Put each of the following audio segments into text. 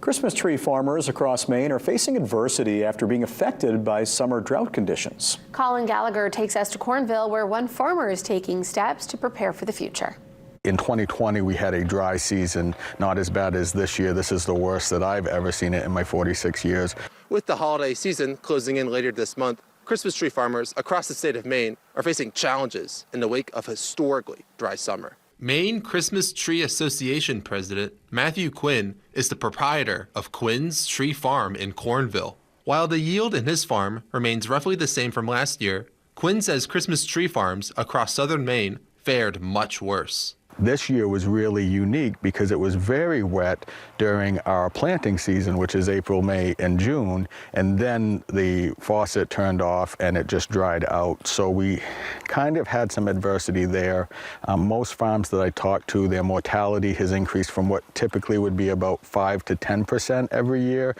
Christmas tree farmers across Maine are facing adversity after being affected by summer drought conditions. Colin Gallagher takes us to Cornville, where one farmer is taking steps to prepare for the future. In 2020, we had a dry season, not as bad as this year. This is the worst that I've ever seen it in my 46 years. With the holiday season closing in later this month, Christmas tree farmers across the state of Maine are facing challenges in the wake of a historically dry summer. Maine Christmas Tree Association President Matthew Quinn is the proprietor of Quinn's Tree Farm in Cornville. While the yield in his farm remains roughly the same from last year, Quinn says Christmas tree farms across southern Maine fared much worse. This year was really unique because it was very wet during our planting season, which is April, May, and June, and then the faucet turned off and it just dried out. So we kind of had some adversity there. Most farms that I talked to, their mortality has increased from what typically would be about 5 to 10% every year,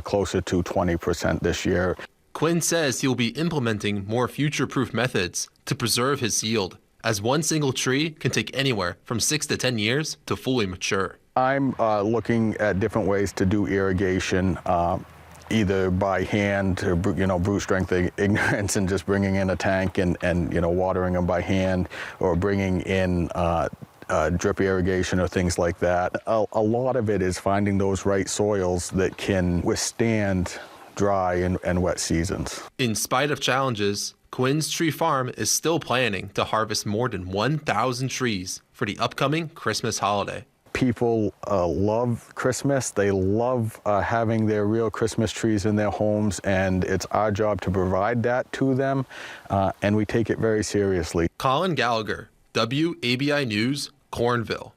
closer to 20% this year. Quinn says he will be implementing more future-proof methods to preserve his yield, as one single tree can take anywhere from 6 to 10 years to fully mature. I'm looking at different ways to do irrigation, either by hand, or, brute strength ignorance, and just bringing in a tank and watering them by hand, or bringing in drip irrigation or things like that. A lot of it is finding those right soils that can withstand dry and wet seasons. In spite of challenges, Quinn's Tree Farm is still planning to harvest more than 1,000 trees for the upcoming Christmas holiday. People love Christmas. They love having their real Christmas trees in their homes, and it's our job to provide that to them, and we take it very seriously. Colin Gallagher, WABI News, Cornville.